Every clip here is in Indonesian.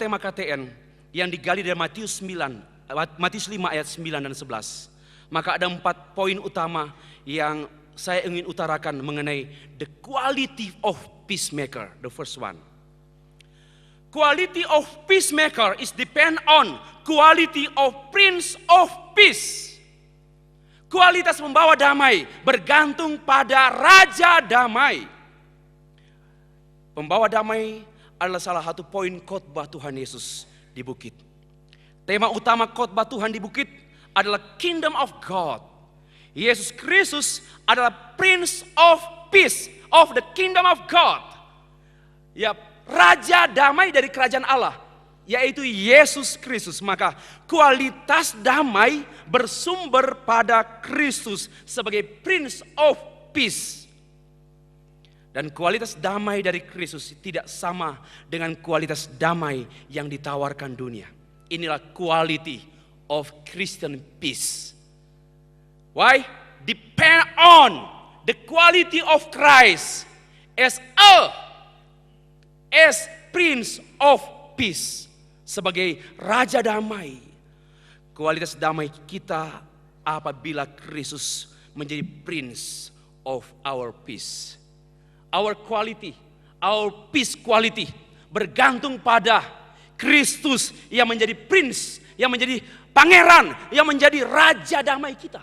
tema KTN yang digali dari Matius 5 ayat 9 dan 11. Maka ada 4 poin utama yang saya ingin utarakan mengenai the quality of peacemaker. The first one. Quality of peacemaker is depend on quality of Prince of Peace. Kualitas membawa damai bergantung pada Raja Damai. Pembawa damai adalah salah satu poin khotbah Tuhan Yesus di bukit. Tema utama khotbah Tuhan di bukit adalah Kingdom of God. Yesus Kristus adalah Prince of Peace, of the Kingdom of God. Ya, Raja damai dari kerajaan Allah, yaitu Yesus Kristus. Maka kualitas damai bersumber pada Kristus sebagai Prince of Peace. Dan kualitas damai dari Kristus tidak sama dengan kualitas damai yang ditawarkan dunia. Inilah quality of Christian peace. Why? Depend on the quality of Christ as Prince of Peace, sebagai Raja Damai. Kualitas damai kita apabila Kristus menjadi Prince of our peace. Our quality, our peace quality bergantung pada Kristus yang menjadi Prince, yang menjadi Pangeran, yang menjadi Raja Damai kita.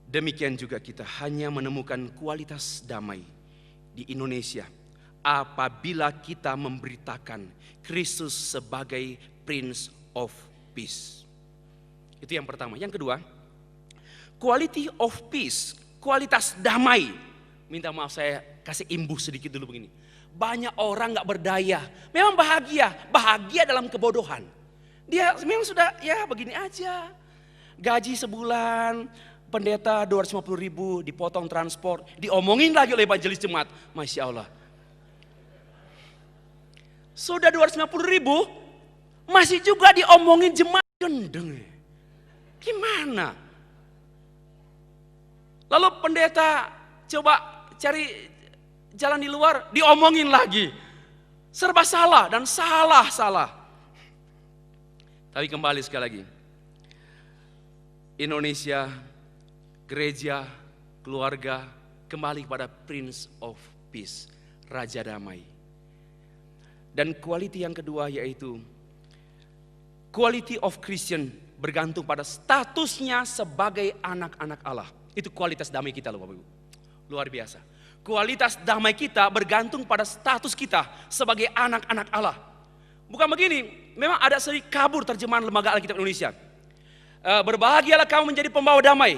Demikian juga kita hanya menemukan kualitas damai di Indonesia apabila kita memberitakan Kristus sebagai Prince of Peace. Itu yang pertama. Yang kedua, quality of peace, kualitas damai. Minta maaf, saya kasih imbus sedikit dulu begini. Banyak orang gak berdaya, memang bahagia dalam kebodohan. Dia memang sudah ya begini aja. Gaji sebulan, pendeta 250.000, dipotong transport, diomongin lagi oleh majelis jemaat. Masya Allah. Sudah 250.000, masih juga diomongin jemaat gendeng. Gimana? Lalu pendeta coba cari jalan di luar, diomongin lagi. Serba salah dan salah. Tapi kembali sekali lagi. Indonesia, gereja, keluarga, kembali kepada Prince of Peace, Raja Damai. Dan quality yang kedua yaitu quality of Christian bergantung pada statusnya sebagai anak-anak Allah. Itu kualitas damai kita loh Bapak Ibu. Luar biasa. Kualitas damai kita bergantung pada status kita sebagai anak-anak Allah. Bukan begini, memang ada seri kabur terjemahan Lembaga Alkitab Indonesia. Berbahagialah kamu menjadi pembawa damai.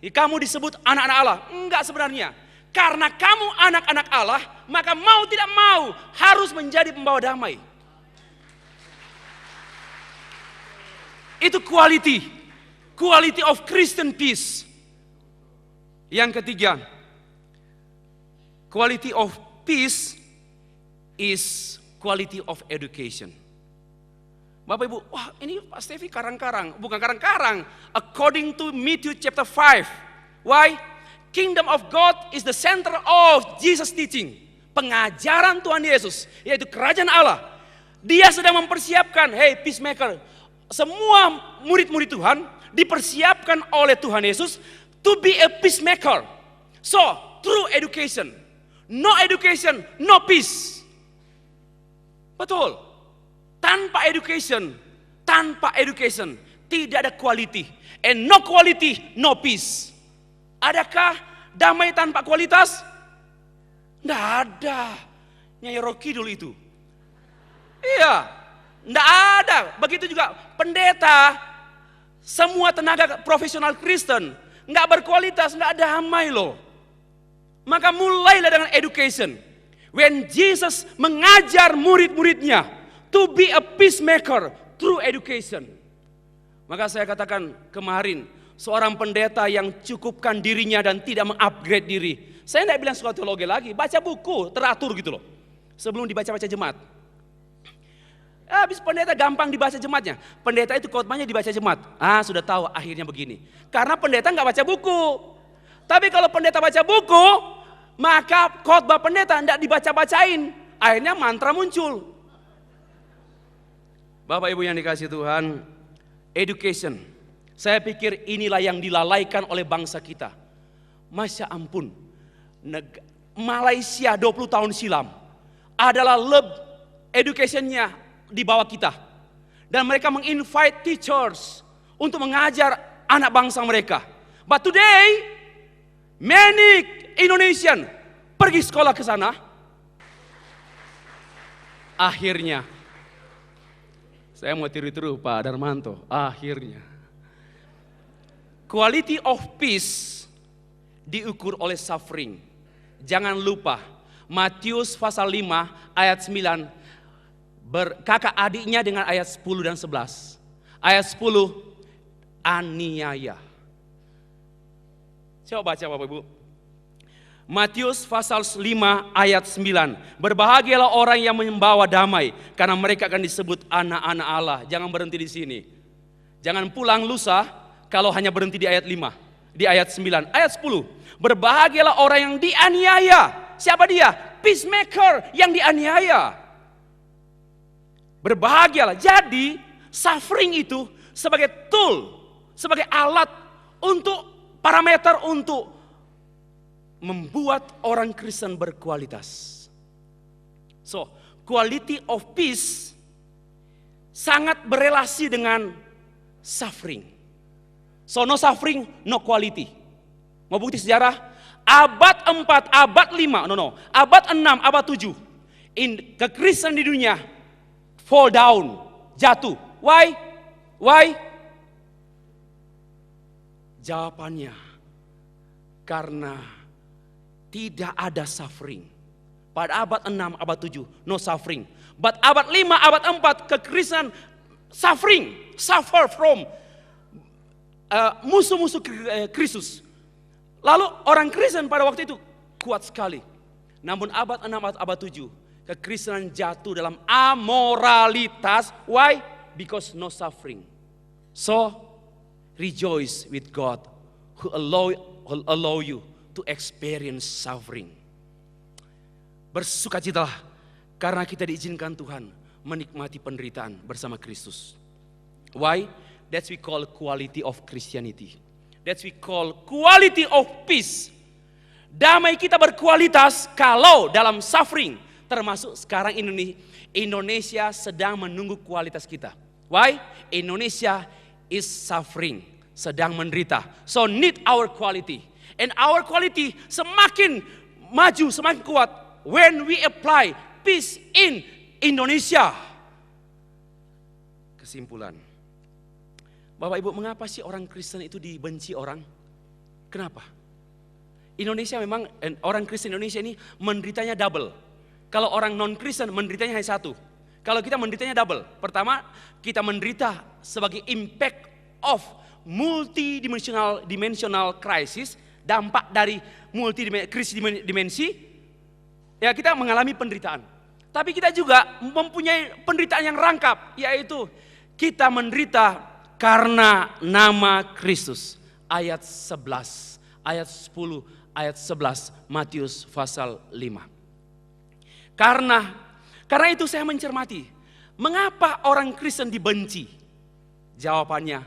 Kamu disebut anak-anak Allah. Enggak sebenarnya. Karena kamu anak-anak Allah, maka mau tidak mau harus menjadi pembawa damai. Itu quality of Christian peace. Yang ketiga, quality of peace is quality of education. Bapak Ibu, wah ini Pak Stevi karang-karang. Bukan karang-karang. According to Matthew chapter 5. Why? Kingdom of God is the center of Jesus teaching. Pengajaran Tuhan Yesus, yaitu kerajaan Allah. Dia sedang mempersiapkan, hey peacemaker. Semua murid-murid Tuhan dipersiapkan oleh Tuhan Yesus to be a peacemaker. So, through education. No education, no peace. Betul. Tanpa education tidak ada quality. And no quality, no peace. Adakah damai tanpa kualitas? Tidak ada. Nyai Rocky dulu itu. Iya, tidak ada. Begitu juga pendeta, semua tenaga profesional Kristen, nggak berkualitas, nggak damai loh. Maka mulailah dengan education. When Jesus mengajar murid-muridnya to be a peacemaker through education. Maka saya katakan kemarin, seorang pendeta yang cukupkan dirinya dan tidak mengupgrade diri. Saya tidak bilang suka teologi lagi, baca buku teratur gitu loh. Sebelum dibaca-baca jemaat. Habis pendeta gampang dibaca jemaatnya. Pendeta itu khotbahnya dibaca jemaat. Sudah tahu akhirnya begini. Karena pendeta nggak baca buku. Tapi kalau pendeta baca buku, maka khotbah pendeta tidak dibaca-bacain. Akhirnya mantra muncul. Bapak Ibu yang dikasihi Tuhan, education. Saya pikir inilah yang dilalaikan oleh bangsa kita. Masya ampun, Malaysia 20 tahun silam adalah educationnya di bawah kita. Dan mereka menginvite teachers untuk mengajar anak bangsa mereka. But today, many Indonesian pergi sekolah ke sana. Akhirnya, saya mau tiru-tiru Pak Darmanto, akhirnya. Quality of peace diukur oleh suffering. Jangan lupa, Matius pasal 5 ayat 9 berkakak adiknya dengan ayat 10 dan 11. Ayat 10, aniaya. Coba baca Bapak Ibu. Matius pasal 5 ayat 9. Berbahagialah orang yang membawa damai, karena mereka akan disebut anak-anak Allah. Jangan berhenti di sini. Jangan pulang lusa kalau hanya berhenti di ayat 5. Di ayat 9. Ayat 10. Berbahagialah orang yang dianiaya. Siapa dia? Peacemaker yang dianiaya. Berbahagialah. Jadi suffering itu sebagai tool, sebagai alat untuk parameter untuk membuat orang Kristen berkualitas. So, quality of peace sangat berelasi dengan suffering. So, no suffering, no quality. Mau bukti sejarah? Abad 4, abad 5, abad 6, abad 7. Kekristenan di dunia fall down, jatuh. Why? Jawabannya, karena tidak ada suffering. Pada abad 6, abad 7, no suffering. But abad 5, abad 4, kekristenan suffering, suffer from musuh-musuh Kristus. Lalu orang Kristen pada waktu itu kuat sekali. Namun abad 6, abad 7, kekristenan jatuh dalam amoralitas. Why? Because no suffering. So, rejoice with God who allow you to experience suffering. Bersukacitalah karena kita diizinkan Tuhan menikmati penderitaan bersama Kristus. Why? That's we call quality of Christianity. That's we call quality of peace. Damai kita berkualitas kalau dalam suffering. Termasuk sekarang Indonesia sedang menunggu kualitas kita. Why? Indonesia is suffering, sedang menderita. So need our quality. And our quality semakin maju, semakin kuat when we apply peace in Indonesia. Kesimpulan, Bapak Ibu, mengapa sih orang Kristen itu dibenci orang? Kenapa? Indonesia memang, orang Kristen Indonesia ini menderitanya double. Kalau orang non-Kristen menderitanya hanya satu. Kalau kita menderitanya double. Pertama, kita menderita sebagai impact of multidimensional crisis, dampak dari krisis dimensi, ya kita mengalami penderitaan. Tapi kita juga mempunyai penderitaan yang rangkap, yaitu kita menderita karena nama Kristus. Ayat 11, ayat 10, ayat 11 Matius pasal 5. Karena itu saya mencermati, mengapa orang Kristen dibenci? Jawabannya,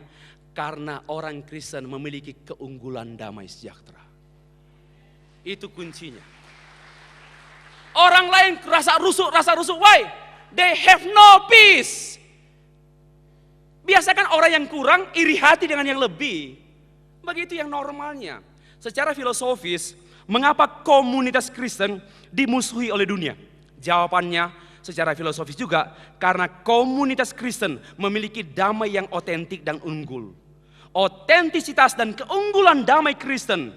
karena orang Kristen memiliki keunggulan damai sejahtera. Itu kuncinya. Orang lain rasa rusuk. Why? They have no peace. Biasakan orang yang kurang iri hati dengan yang lebih. Begitu yang normalnya. Secara filosofis, mengapa komunitas Kristen dimusuhi oleh dunia? Jawabannya secara filosofis juga, karena komunitas Kristen memiliki damai yang otentik dan unggul. Otentisitas dan keunggulan damai Kristen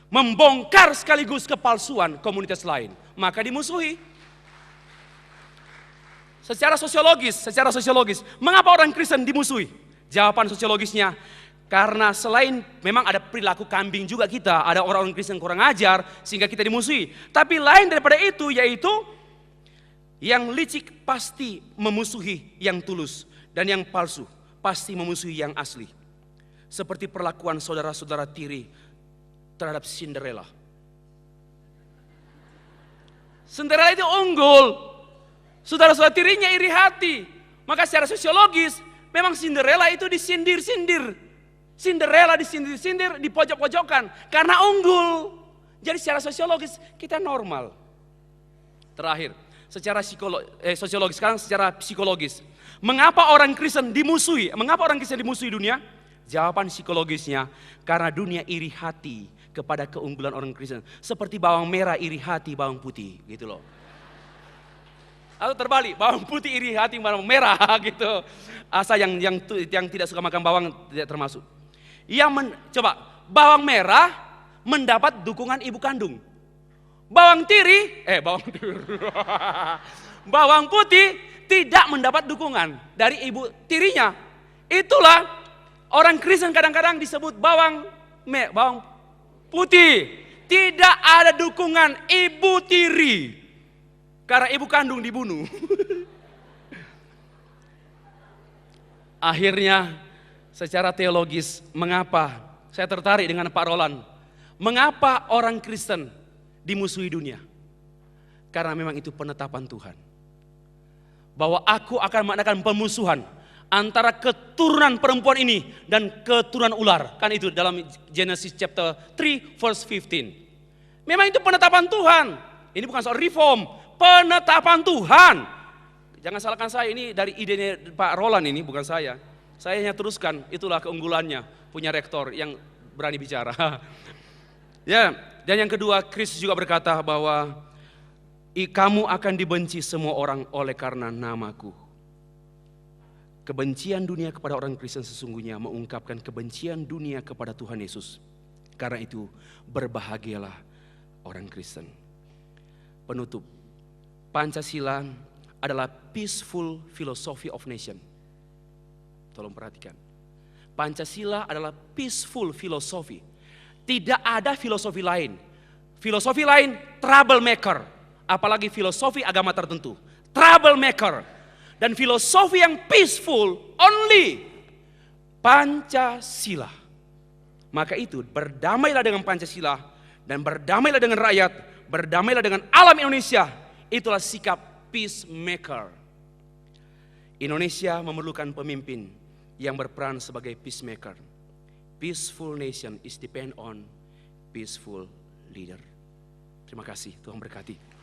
membongkar sekaligus kepalsuan komunitas lain. Maka dimusuhi. Secara sosiologis, mengapa orang Kristen dimusuhi? Jawaban sosiologisnya, karena selain memang ada perilaku kambing juga kita, ada orang-orang Kristen kurang ajar sehingga kita dimusuhi. Tapi lain daripada itu, yaitu yang licik pasti memusuhi yang tulus, dan yang palsu pasti memusuhi yang asli. Seperti perlakuan saudara-saudara tiri terhadap Cinderella. Cinderella itu unggul, saudara-saudara tirinya iri hati. Maka secara sosiologis, memang Cinderella itu disindir-sindir. Cinderella disindir-sindir, di pojok-pojokan. Karena unggul. Jadi secara sosiologis kita normal. Terakhir, secara sosiologis, sekarang secara psikologis. Mengapa orang Kristen dimusuhi? Mengapa orang Kristen dimusuhi dunia? Jawaban psikologisnya, karena dunia iri hati kepada keunggulan orang Kristen. Seperti bawang merah iri hati bawang putih, gitu loh. Atau terbalik, bawang putih iri hati bawang merah, gitu. Asa yang tidak suka makan bawang tidak termasuk. Coba, bawang merah mendapat dukungan ibu kandung. Bawang putih tidak mendapat dukungan dari ibu tirinya. Itulah orang Kristen kadang-kadang disebut bawang putih. Tidak ada dukungan ibu tiri. Karena ibu kandung dibunuh. Akhirnya secara teologis, mengapa saya tertarik dengan Pak Roland? Mengapa orang Kristen dimusuhi dunia? Karena memang itu penetapan Tuhan. Bahwa aku akan mengadakan pemusuhan antara keturunan perempuan ini dan keturunan ular. Kan itu dalam Genesis chapter 3 verse 15. Memang itu penetapan Tuhan. Ini bukan soal reform, penetapan Tuhan. Jangan salahkan saya, ini dari idenya Pak Roland ini, bukan saya. Saya hanya teruskan, itulah keunggulannya, punya rektor yang berani bicara. Ya, dan yang kedua, Kristus juga berkata bahwa kamu akan dibenci semua orang oleh karena namaku. Kebencian dunia kepada orang Kristen sesungguhnya mengungkapkan kebencian dunia kepada Tuhan Yesus. Karena itu, berbahagialah orang Kristen. Penutup, Pancasila adalah peaceful philosophy of nation. Tolong perhatikan. Pancasila adalah peaceful philosophy. Tidak ada filosofi lain. Filosofi lain troublemaker. Apalagi filosofi agama tertentu. Troublemaker. Dan filosofi yang peaceful only Pancasila. Maka itu berdamailah dengan Pancasila. Dan berdamailah dengan rakyat. Berdamailah dengan alam Indonesia. Itulah sikap peacemaker. Indonesia memerlukan pemimpin yang berperan sebagai peacemaker. Peaceful nation is depend on peaceful leader. Terima kasih, Tuhan berkati.